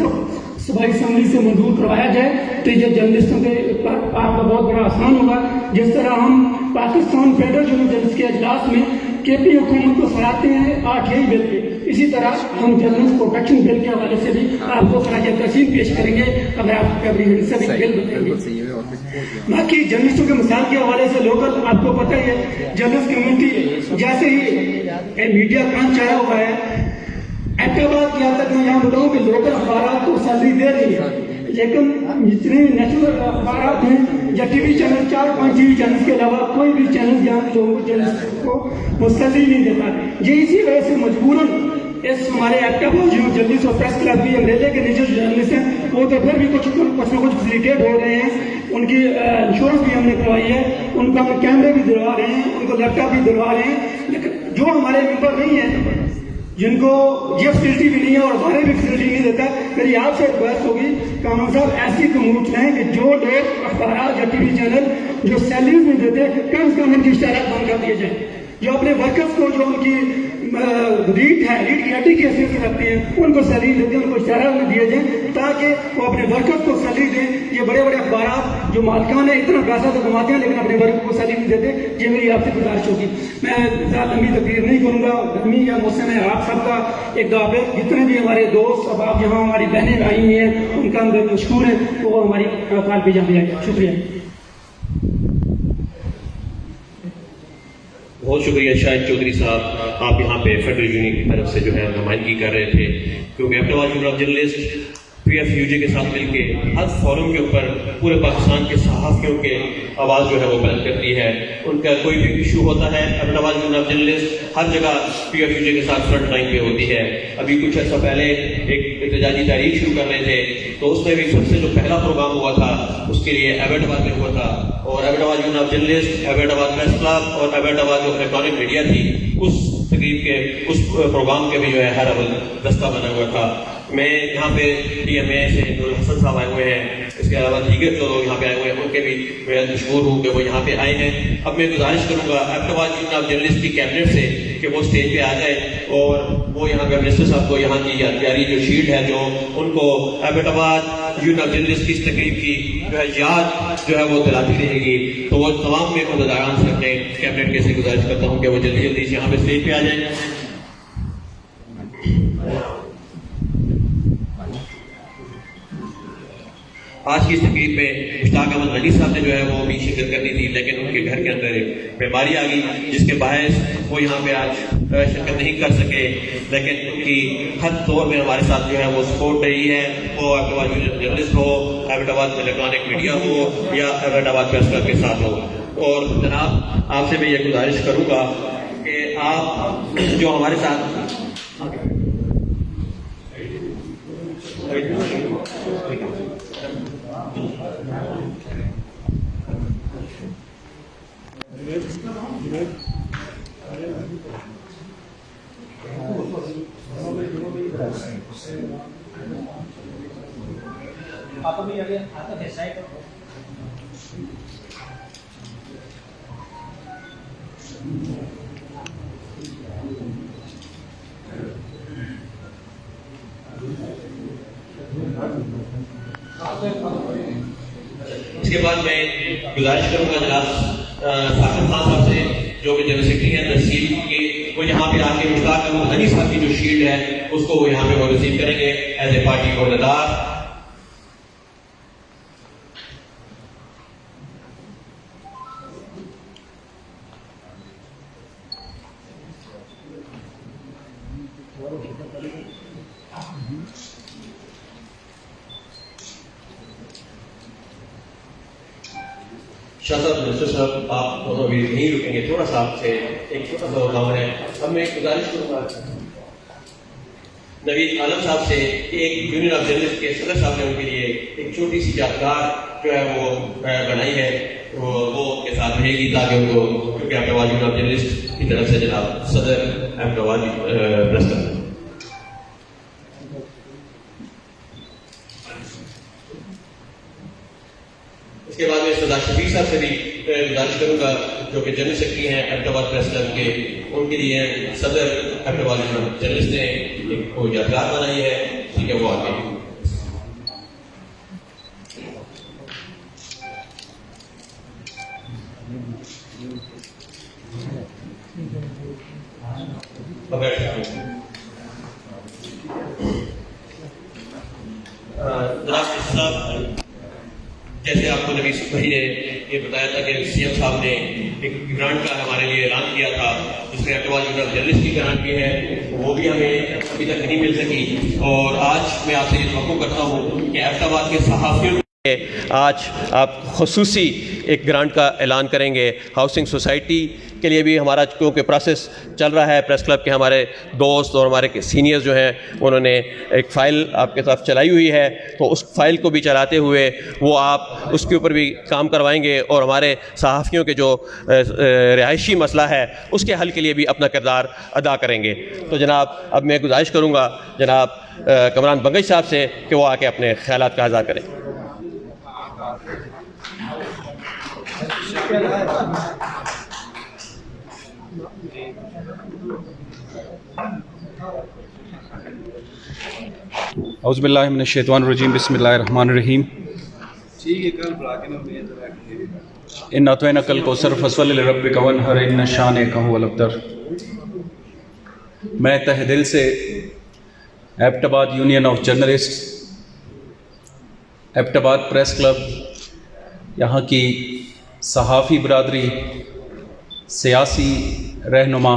صوبائی اسمبلی سے منظور کروایا جائے تو یہ جرنلسٹوں کے آپ کا بہت بڑا آسان ہوگا. جس طرح ہم پاکستان فیڈرل یونین جرنلسٹ کے اجلاس میں KP حکومت کو سراہتے ہیں RTI بل پہ, اسی طرح ہم جرنلسٹ پروٹیکشن بل کے حوالے سے بھی آپ کو خراج تحسین پیش کریں گے اگر آپ کیبنٹ سے بھی بل بتائیں گے. باقی جرنلسٹوں کے مثال کے حوالے سے لوکل آپ کو پتہ ہی ہے جرنلسٹ کمیونٹی جیسے ہی میڈیا کرنچ آیا ہوا ہے. ایبٹ آباد کی حد تک میں یہاں بتاؤں کہ لوکل اخبارات کو سیلری دے رہی ہے, لیکن جتنے نیشنل اخبارات ہیں یا TV چینل 4-5 TV چینل کے علاوہ کوئی بھی چینل یہاں لوگوں کو وہ سیلری نہیں دیتا. یہ اسی وجہ سے مجبوراً اس ہمارے ایبٹ آباد جرنلسٹ اور پریس کلب بھی انگریزے کے نیچے جرنلسٹ ہیں وہ تو پھر بھی کچھ فیسیلیٹیٹ ہو رہے ہیں. ان کی انشورنس بھی ہم نے کروائی ہے, ان کو ہم کیمرے بھی دلوا رہے ہیں, ان کو لیپ ٹاپ بھی دلوا رہے ہیں. لیکن جو ہمارے ممبر نہیں ہیں جن کو یہ فیسلٹی بھی نہیں ہے اور ہمارے بھی فیسلٹی نہیں دیتا. میری آپ سے ریکویسٹ ہوگی کامران صاحب ایسی قانون چلائیں کہ جو لوگ اخبارات یا ٹی وی چینل جو سیلریز نہیں دیتے کم سے کم ان کی اشتہارات بند کر دیے جائیں. جو اپنے ورکرز کو جو ان کی ریٹ کی ایڈی کی حیثیت سے رکھتے ہیں ان کو سیلری دیتے ہیں, ان کو اشتہارات میں دیے جائیں تاکہ وہ اپنے ورکرز کو سیلری دیں. یہ بڑے بڑے اخبارات جو مالکان ہیں اتنا پیسہ تو کماتے ہیں لیکن اپنے ورکر کو سیلری نہیں دیتے. یہ میری آپ سے گزارش ہوگی. میں زیادہ لمبی تقریر نہیں کروں گا. گرمی کا موسم ہے, آپ سب کا ایک دعوت, جتنے بھی ہمارے دوست اب آپ یہاں ہماری بہنیں آئی ہوئی ہیں ان کا ہم مشکور ہیں, وہ ہماری کال پہ جانے آئے. شکریہ. بہت شکریہ شاہد چودھری صاحب, آپ یہاں پہ فیڈرل یونین کی طرف سے جو ہے نمائندگی کر رہے تھے, کیونکہ Abbottabad union of journalist P F U J کے ساتھ مل کے ہر فورم کے اوپر پورے پاکستان کے صحافیوں کے آواز جو ہے وہ بلند کرتی ہے. ان کا کوئی بھی ایشو ہوتا ہے ایبٹ آباد یونین آف جرنلسٹ ہر جگہ پی ایف یو جے کے ساتھ فرنٹ لائن پہ ہوتی ہے. ابھی کچھ عرصہ پہلے ایک احتجاجی تحریک شروع کر رہے تھے تو اس میں بھی سب سے جو پہلا پروگرام ہوا تھا اس کے لیے ایبٹ آباد میں ہوا تھا, اور ایبٹ آباد یونین آف جرنلسٹ, ایبٹ آباد پریس کلب اور ایبٹ آباد جو الیکٹرانک میڈیا تھی اس تقریب کے اس پروگرام کے بھی جو ہے ہر اول دستہ بنا ہوا تھا. میں یہاں پہ ڈی ایم اے سے نور حسن صاحب آئے ہوئے ہیں, اس کے علاوہ دیگر جو لوگ یہاں پہ آئے ہوئے ہیں ان کے بھی میں مشہور ہوں کہ وہ یہاں پہ آئے ہیں. اب میں گزارش کروں گا ایبٹ آباد یونین آف جرنلسٹ کی کیبنٹ سے کہ وہ اسٹیج پہ آ جائے اور وہ یہاں پہ منسٹر صاحب کو یہاں کی یادگاری جو شیلڈ ہے جو ان کو ایبٹ آباد یونین آف جرنلسٹ کی اس تقریب کی جو ہے یاد جو ہے وہ دلاتی رہے گی. تو وہ تمام میں عہدیداران سے اپنے کیبنٹ کے سے گزارش کرتا ہوں کہ وہ جلدی جلدی سے یہاں پہ اسٹیج پہ آ جائیں. آج کی اس تقریب میں مشتاق احمد غنی صاحب نے جو ہے وہ بھی شرکت کرنی تھی لیکن ان کے گھر کے اندر ایک بیماری آ گئی جس کے باعث وہ یہاں پہ آج شرکت نہیں کر سکے, لیکن ان کی ہر دور میں ہمارے ساتھ جو ہے وہ سپورٹ رہی ہے. وہ ایبٹ آباد جرنلسٹ ہو, ایبٹ آباد الیکٹرانک میڈیا ہو یا ایبٹ آباد پریس کلب کے ساتھ ہو. اور جناب آپ سے میں یہ گزارش کروں گا کہ آپ جو ہمارے ساتھ اس کے بعد میں گزارش کروں گا جناب ثاقب خان صاحب سے جو کہ جنرل سیکرٹری ہیں تحصیل کے, وہ یہاں پہ آ کے مشتاق احمد غنی صاحب کی جو شیلڈ ہے اس کو وہ یہاں پہ وہ ریسیو کریں گے ایز اے پارٹی عہدیدار. شاہ صاحب, منسٹر صاحب, آپ دونوں بھی نہیں رکیں گے, تھوڑا سا آپ سے ایک چھوٹا سا کام ہے. اب میں گزارش کروں گا نوید عالم صاحب سے کہ ایک یونین آف جرنلسٹ کے صدر صاحب نے ان کے لیے ایک چھوٹی سی یادگار جو ہے وہ بنائی ہے, وہ ان کے ساتھ رہے گی تاکہ ان کو, کیونکہ Abbottabad union of journalist کی طرف سے جناب صدر ایبٹ آباد پریس کلب. اس کے بعد میں سردار شفیق صاحب سے بھی گزارش کروں گا جو کہ جنرل سیکرٹری ہیں ایبٹ آباد پریس کلب کے, ان کے لیے صدر ایبٹ آباد جرنلسٹ نے ایک کو یادگار بنائی ہے, ٹھیک ہے, وہ آگے. جناب صاحب, جیسے آپ کو نبی بھائی نے یہ بتایا تھا کہ سی ایم صاحب نے ایک گرانٹ کا ہمارے لیے اعلان کیا تھا جس میں ایبٹ آباد یونین آف جرنلسٹ کی گرانٹ بھی ہے, وہ بھی ہمیں ابھی تک نہیں مل سکی. اور آج میں آپ سے یہ توقع کرتا ہوں کہ ایبٹ آباد کے صحافیوں آج آپ خصوصی ایک گرانٹ کا اعلان کریں گے ہاؤسنگ سوسائٹی کے لیے بھی. ہمارا کیونکہ پروسیس چل رہا ہے، پریس کلب کے ہمارے دوست اور ہمارے سینئرز جو ہیں انہوں نے ایک فائل آپ کے ساتھ چلائی ہوئی ہے، تو اس فائل کو بھی چلاتے ہوئے وہ آپ اس کے اوپر بھی کام کروائیں گے اور ہمارے صحافیوں کے جو رہائشی مسئلہ ہے اس کے حل کے لیے بھی اپنا کردار ادا کریں گے. تو جناب اب میں گزارش کروں گا جناب کامران بنگش صاحب سے کہ وہ آ کے اپنے خیالات کا اظہار کریں. اعوذ باللہ من الشیطان الرجیم، بسم اللہ الرحمن الرحیم. ان اعطیناک الکوثر فصلی لربک وانحر ان شانک هو الابتر. میں تہ دل سے ایبٹ آباد یونین آف جرنلسٹ، ایبٹ آباد پریس کلب، یہاں کی صحافی برادری، سیاسی رہنما،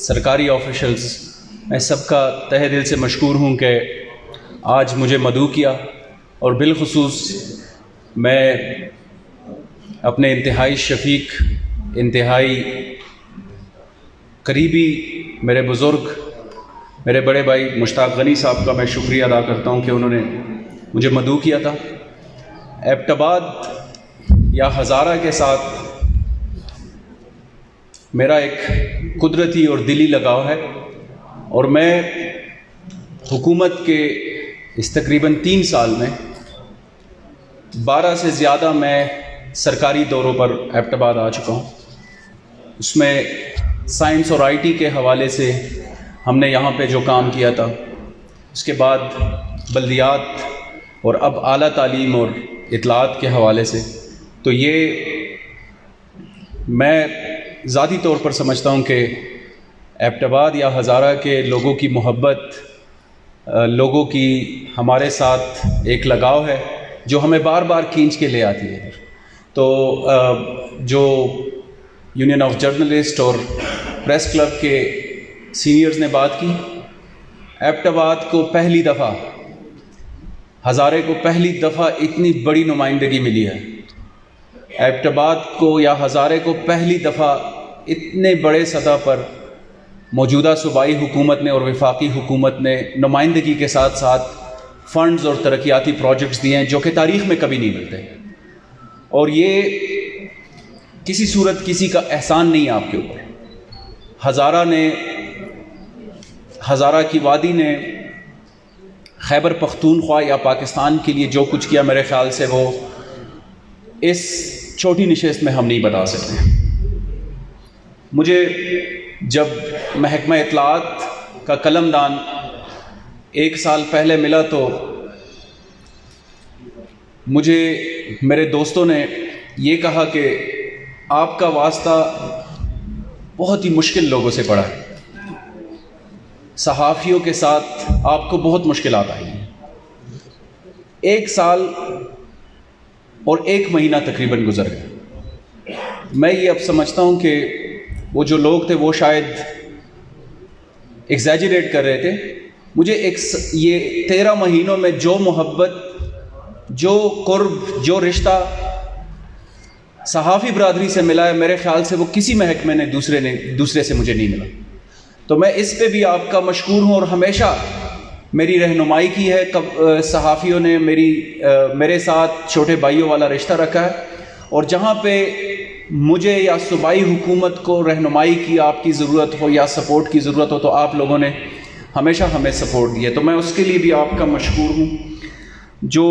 سرکاری آفیشلز، میں سب کا تہ دل سے مشکور ہوں کہ آج مجھے مدعو کیا، اور بالخصوص میں اپنے انتہائی شفیق، انتہائی قریبی میرے بزرگ، میرے بڑے بھائی مشتاق غنی صاحب کا میں شکریہ ادا کرتا ہوں کہ انہوں نے مجھے مدعو کیا تھا. ایبٹ آباد یا ہزارہ کے ساتھ میرا ایک قدرتی اور دلی لگاؤ ہے، اور میں حکومت کے اس تقریباً 3 سال میں 12 سے زیادہ میں سرکاری دوروں پر ایبٹ آباد آ چکا ہوں. اس میں سائنس اور آئی ٹی کے حوالے سے ہم نے یہاں پہ جو کام کیا تھا، اس کے بعد بلدیات، اور اب اعلیٰ تعلیم اور اطلاعات کے حوالے سے. تو یہ میں ذاتی طور پر سمجھتا ہوں کہ ایبٹ آباد یا ہزارہ کے لوگوں کی محبت، لوگوں کی ہمارے ساتھ ایک لگاؤ ہے جو ہمیں بار بار کھینچ کے لے آتی ہے. تو جو یونین آف جرنلسٹ اور پریس کلب کے سینئرز نے بات کی، ایبٹ آباد کو پہلی دفعہ، ہزارے کو پہلی دفعہ اتنی بڑی نمائندگی ملی ہے. ایبٹ آباد کو یا ہزارے کو پہلی دفعہ اتنے بڑے سطح پر موجودہ صوبائی حکومت نے اور وفاقی حکومت نے نمائندگی کے ساتھ ساتھ فنڈز اور ترقیاتی پروجیکٹس دیے ہیں جو کہ تاریخ میں کبھی نہیں ملتے. اور یہ کسی صورت کسی کا احسان نہیں ہے آپ کے اوپر. ہزارہ کی وادی نے خیبر پختونخوا یا پاکستان کے لیے جو کچھ کیا، میرے خیال سے وہ اس چھوٹی نشست میں ہم نہیں بتا سکتے. مجھے جب محکمہ اطلاعات کا قلم دان 1 سال پہلے ملا تو مجھے میرے دوستوں نے یہ کہا کہ آپ کا واسطہ بہت ہی مشکل لوگوں سے پڑا ہے، صحافیوں کے ساتھ آپ کو بہت مشکلات آئی ہیں. 1 سال اور 1 مہینہ تقریباً گزر گیا. میں یہ اب سمجھتا ہوں کہ وہ جو لوگ تھے وہ شاید ایگزیجریٹ کر رہے تھے. مجھے یہ 13 مہینوں میں جو محبت، جو قرب، جو رشتہ صحافی برادری سے ملا ہے، میرے خیال سے وہ کسی محکمے نے دوسرے سے مجھے نہیں ملا. تو میں اس پہ بھی آپ کا مشکور ہوں، اور ہمیشہ میری رہنمائی کی ہے. صحافیوں نے میرے ساتھ چھوٹے بھائیوں والا رشتہ رکھا ہے، اور جہاں پہ مجھے یا صوبائی حکومت کو رہنمائی کی آپ کی ضرورت ہو یا سپورٹ کی ضرورت ہو تو آپ لوگوں نے ہمیشہ ہمیں سپورٹ دیا. تو میں اس کے لیے بھی آپ کا مشکور ہوں. جو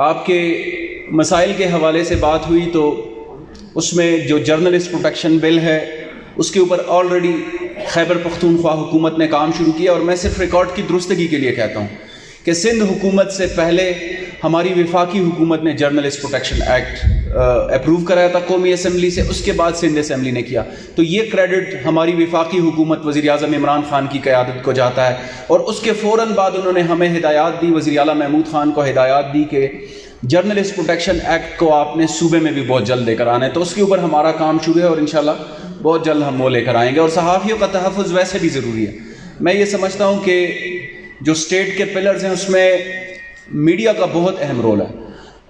آپ کے مسائل کے حوالے سے بات ہوئی تو اس میں جو جرنلسٹ پروٹیکشن بل ہے اس کے اوپر آلریڈی خیبر پختونخوا حکومت نے کام شروع کیا. اور میں صرف ریکارڈ کی درستگی کے لیے کہتا ہوں کہ سندھ حکومت سے پہلے ہماری وفاقی حکومت نے جرنلسٹ پروٹیکشن ایکٹ اپروو کرایا تھا قومی اسمبلی سے، اس کے بعد سندھ اسمبلی نے کیا. تو یہ کریڈٹ ہماری وفاقی حکومت وزیر اعظم عمران خان کی قیادت کو جاتا ہے. اور اس کے فوراً بعد انہوں نے ہمیں ہدایات دی، وزیر اعلیٰ محمود خان کو ہدایات دی کہ جرنلسٹ پروٹیکشن ایکٹ کو آپ نے صوبے میں بھی بہت جلد لے کر آنا ہے. تو اس کے اوپر ہمارا کام شروع ہے اور انشاءاللہ بہت جلد ہم وہ لے کر آئیں گے. اور صحافیوں کا تحفظ ویسے بھی ضروری ہے. میں یہ سمجھتا ہوں کہ جو اسٹیٹ کے پلرز ہیں اس میں میڈیا کا بہت اہم رول ہے.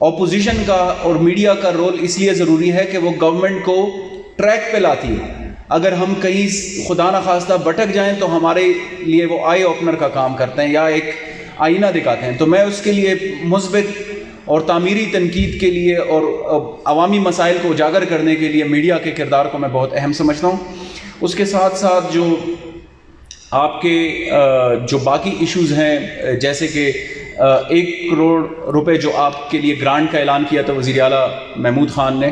اپوزیشن کا اور میڈیا کا رول اس لیے ضروری ہے کہ وہ گورنمنٹ کو ٹریک پہ لاتی ہے. اگر ہم کہیں خدا نخواستہ بھٹک جائیں تو ہمارے لیے وہ آئی اوپنر کا کام کرتے ہیں یا ایک آئینہ دکھاتے ہیں. تو میں اس کے لیے مثبت اور تعمیری تنقید کے لیے اور عوامی مسائل کو اجاگر کرنے کے لیے میڈیا کے کردار کو میں بہت اہم سمجھتا ہوں. اس کے ساتھ ساتھ جو آپ کے جو باقی ایشوز ہیں، جیسے کہ 1 کروڑ روپے جو آپ کے لیے گرانٹ کا اعلان کیا تھا وزیر اعلیٰ محمود خان نے،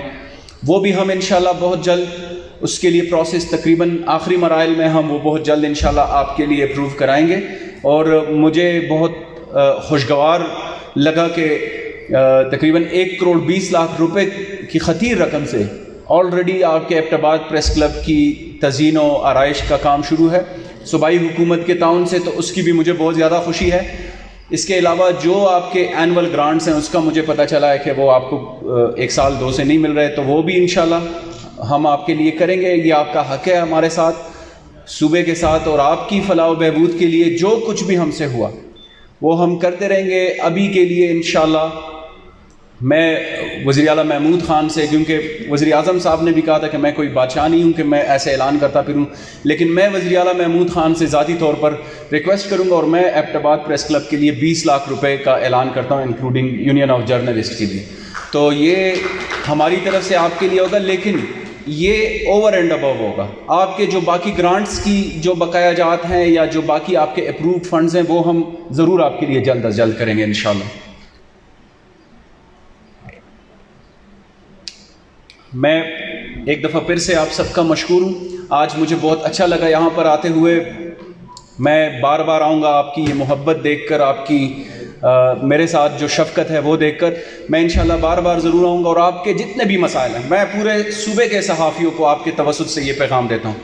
وہ بھی ہم انشاءاللہ بہت جلد اس کے لیے پروسیس تقریباً آخری مراحل میں ہم وہ بہت جلد انشاءاللہ آپ کے لیے اپروو کرائیں گے. اور مجھے بہت خوشگوار لگا کہ تقریباً 1 کروڑ 20 لاکھ روپے کی خطیر رقم سے آلریڈی آپ کے ایبٹ آباد پریس کلب کی تزئین و آرائش کا کام شروع ہے صوبائی حکومت کے تعاون سے، تو اس کی بھی مجھے بہت زیادہ خوشی ہے. اس کے علاوہ جو آپ کے اینول گرانٹس ہیں اس کا مجھے پتہ چلا ہے کہ وہ آپ کو 1 سال 2 سے نہیں مل رہے، تو وہ بھی انشاءاللہ ہم آپ کے لیے کریں گے. یہ آپ کا حق ہے ہمارے ساتھ، صوبے کے ساتھ، اور آپ کی فلاح و بہبود کے لیے جو کچھ بھی ہم سے ہوا وہ ہم کرتے رہیں گے. ابھی کے لیے انشاءاللہ میں وزیر اعلیٰ محمود خان سے، کیونکہ وزیر اعظم صاحب نے بھی کہا تھا کہ میں کوئی بادشاہ نہیں ہوں کہ میں ایسے اعلان کرتا پھروں، لیکن میں وزیر اعلیٰ محمود خان سے ذاتی طور پر ریکویسٹ کروں گا، اور میں ایبٹ آباد پریس کلب کے لیے 20 لاکھ روپے کا اعلان کرتا ہوں انکلوڈنگ یونین آف جرنلسٹ کے لیے. تو یہ ہماری طرف سے آپ کے لیے ہوگا، لیکن یہ اوور اینڈ ابو ہوگا. آپ کے جو باقی گرانٹس کی جو بقایا جات ہیں یا جو باقی آپ کے اپرووڈ فنڈز ہیں وہ ہم ضرور آپ کے لیے جلد از جلد کریں گے انشاءاللہ. میں ایک دفعہ پھر سے آپ سب کا مشکور ہوں. آج مجھے بہت اچھا لگا یہاں پر آتے ہوئے. میں بار بار آؤں گا آپ کی یہ محبت دیکھ کر، آپ کی میرے ساتھ جو شفقت ہے وہ دیکھ کر. میں انشاءاللہ بار بار ضرور آؤں گا، اور آپ کے جتنے بھی مسائل ہیں میں پورے صوبے کے صحافیوں کو آپ کے توسط سے یہ پیغام دیتا ہوں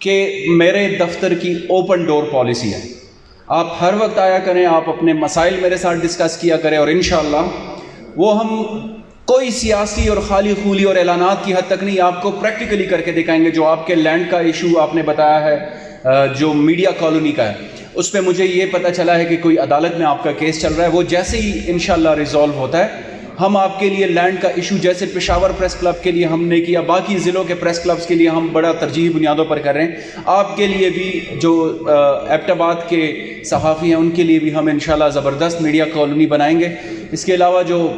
کہ میرے دفتر کی اوپن ڈور پالیسی ہے. آپ ہر وقت آیا کریں، آپ اپنے مسائل میرے ساتھ ڈسکس کیا کریں، اور انشاءاللہ وہ ہم کوئی سیاسی اور خالی خولی اور اعلانات کی حد تک نہیں، آپ کو پریکٹیکلی کر کے دکھائیں گے. جو آپ کے لینڈ کا ایشو آپ نے بتایا ہے، جو میڈیا کالونی کا ہے، اس پہ مجھے یہ پتہ چلا ہے کہ کوئی عدالت میں آپ کا کیس چل رہا ہے. وہ جیسے ہی انشاءاللہ ریزالو ہوتا ہے ہم آپ کے لیے لینڈ کا ایشو، جیسے پشاور پریس کلب کے لیے ہم نے کیا، باقی ضلعوں کے پریس کلبز کے لیے ہم بڑا ترجیحی بنیادوں پر کر رہے ہیں. آپ کے لیے بھی جو ایبٹ آباد کے صحافی ہیں ان کے لیے بھی ہم انشاءاللہ زبردست میڈیا کالونی بنائیں گے. اس کے علاوہ جو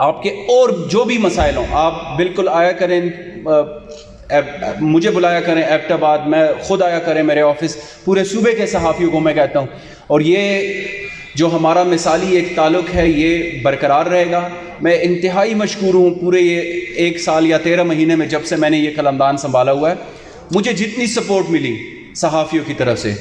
آپ کے اور جو بھی مسائل ہوں، آپ بالکل آیا کریں، مجھے بلایا کریں ایبٹ آباد، میں خود آیا کریں میرے آفس. پورے صوبے کے صحافیوں کو میں کہتا ہوں، اور یہ جو ہمارا مثالی ایک تعلق ہے یہ برقرار رہے گا. میں انتہائی مشکور ہوں پورے یہ 1 سال یا 13 مہینے میں جب سے میں نے یہ قلمدان سنبھالا ہوا ہے. مجھے جتنی سپورٹ ملی صحافیوں کی طرف سے،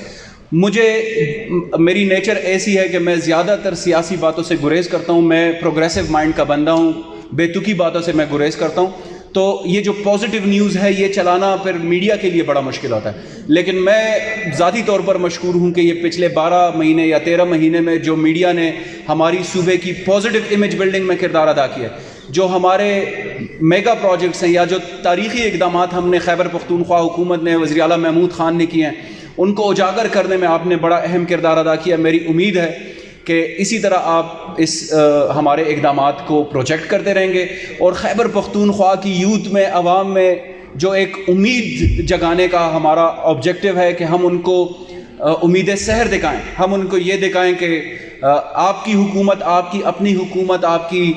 میری نیچر ایسی ہے کہ میں زیادہ تر سیاسی باتوں سے گریز کرتا ہوں. میں پروگریسو مائنڈ کا بندہ ہوں، بے تکی باتوں سے میں گریز کرتا ہوں. تو یہ جو پازیٹیو نیوز ہے یہ چلانا پھر میڈیا کے لیے بڑا مشکل ہوتا ہے. لیکن میں ذاتی طور پر مشکور ہوں کہ یہ پچھلے 12 مہینے یا 13 مہینے میں جو میڈیا نے ہماری صوبے کی پازیٹیو امیج بلڈنگ میں کردار ادا کیا ہے، جو ہمارے میگا پروجیکٹس ہیں یا جو تاریخی اقدامات ہم نے خیبر پختونخوا حکومت نے، وزیر اعلیٰ محمود خان نے کیے ہیں، ان کو اجاگر کرنے میں آپ نے بڑا اہم کردار ادا کیا. میری امید ہے کہ اسی طرح آپ اس ہمارے اقدامات کو پروجیکٹ کرتے رہیں گے، اور خیبر پختونخوا کی یوتھ میں، عوام میں جو ایک امید جگانے کا ہمارا آبجیکٹیو ہے کہ ہم ان کو امید سحر دکھائیں. ہم ان کو یہ دکھائیں کہ آپ کی حکومت، آپ کی اپنی حکومت، آپ کی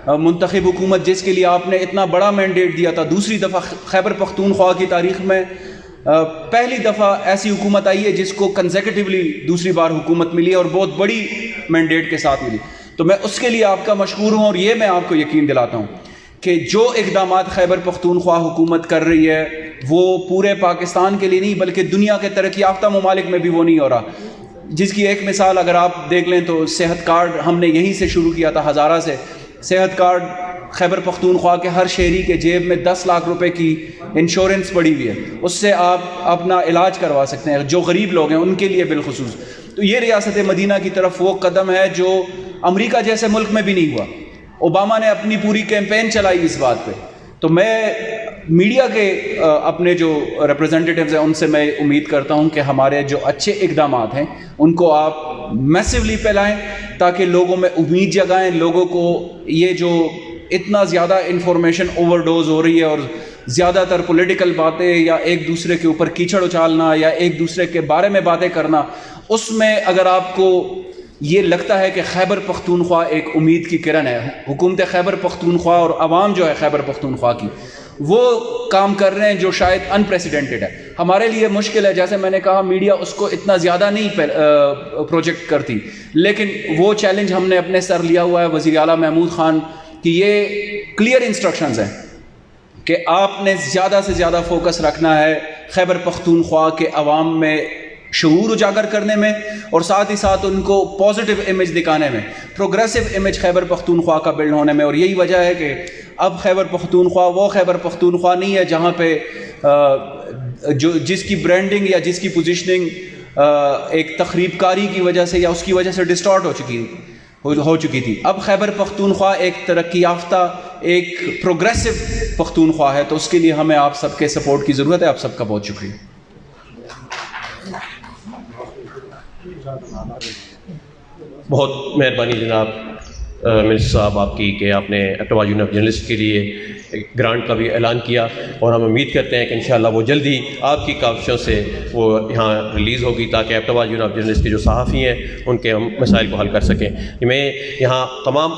منتخب حکومت جس کے لیے آپ نے اتنا بڑا مینڈیٹ دیا تھا، دوسری دفعہ خیبر پختونخوا کی تاریخ میں پہلی دفعہ ایسی حکومت آئی ہے جس کو کنزیکٹیولی دوسری بار حکومت ملی اور بہت بڑی مینڈیٹ کے ساتھ ملی. تو میں اس کے لیے آپ کا مشکور ہوں، اور یہ میں آپ کو یقین دلاتا ہوں کہ جو اقدامات خیبر پختونخوا حکومت کر رہی ہے وہ پورے پاکستان کے لیے نہیں بلکہ دنیا کے ترقی یافتہ ممالک میں بھی وہ نہیں ہو رہا. جس کی ایک مثال اگر آپ دیکھ لیں تو صحت کارڈ ہم نے یہیں سے شروع کیا تھا، ہزارہ سے. صحت کارڈ خیبر پختونخوا کے ہر شہری کے جیب میں 10 لاکھ روپے کی انشورنس پڑی ہوئی ہے، اس سے آپ اپنا علاج کروا سکتے ہیں، جو غریب لوگ ہیں ان کے لیے بالخصوص. تو یہ ریاست مدینہ کی طرف وہ قدم ہے جو امریکہ جیسے ملک میں بھی نہیں ہوا. اوباما نے اپنی پوری کیمپین چلائی اس بات پہ. تو میں میڈیا کے اپنے جو ریپرزینٹیٹیوز ہیں ان سے میں امید کرتا ہوں کہ ہمارے جو اچھے اقدامات ہیں ان کو آپ میسیولی پھیلائیں تاکہ لوگوں میں امید جگائیں، لوگوں کو یہ جو اتنا زیادہ انفارمیشن اوور ڈوز ہو رہی ہے اور زیادہ تر پولیٹیکل باتیں یا ایک دوسرے کے اوپر کیچڑ اچھالنا یا ایک دوسرے کے بارے میں باتیں کرنا، اس میں اگر آپ کو یہ لگتا ہے کہ خیبر پختونخوا ایک امید کی کرن ہے، حکومت خیبر پختونخوا اور عوام جو ہے خیبر پختونخوا کی وہ کام کر رہے ہیں جو شاید انپریسیڈنٹڈ ہے، ہمارے لیے مشکل ہے، جیسے میں نے کہا میڈیا اس کو اتنا زیادہ نہیں پروجیکٹ کرتی، لیکن وہ چیلنج ہم نے اپنے سر لیا ہوا ہے وزیر اعلیٰ محمود خان کی، یہ کلیئر انسٹرکشنز ہیں کہ آپ نے زیادہ سے زیادہ فوکس رکھنا ہے خیبر پختونخوا کے عوام میں شعور اجاگر کرنے میں اور ساتھ ہی ساتھ ان کو پازیٹیو امیج دکھانے میں، پروگریسو امیج خیبر پختونخوا کا بلڈ ہونے میں، اور یہی وجہ ہے کہ اب خیبر پختونخوا وہ خیبر پختونخوا نہیں ہے جہاں پہ جس کی برانڈنگ یا جس کی پوزیشننگ ایک تخریب کاری کی وجہ سے یا اس کی وجہ سے ڈسٹارٹ ہو چکی تھی۔ اب خیبر پختونخوا ایک ترقی یافتہ ایک پروگریسو پختونخوا ہے، تو اس کے لیے ہمیں آپ سب کے سپورٹ کی ضرورت ہے۔ آپ سب کا بہت شکریہ۔ بہت مہربانی جناب منسٹر صاحب آپ کی کہ آپ نے ایبٹ آباد یونین آف جرنلسٹ کے لیے گرانٹ کا بھی اعلان کیا، اور ہم امید کرتے ہیں کہ انشاءاللہ وہ جلدی آپ کی کاوشوں سے وہ یہاں ریلیز ہوگی تاکہ ایبٹ آباد یونین آف جرنلسٹ کے جو صحافی ہیں ان کے ہم مسائل کو حل کر سکیں۔ میں یہاں تمام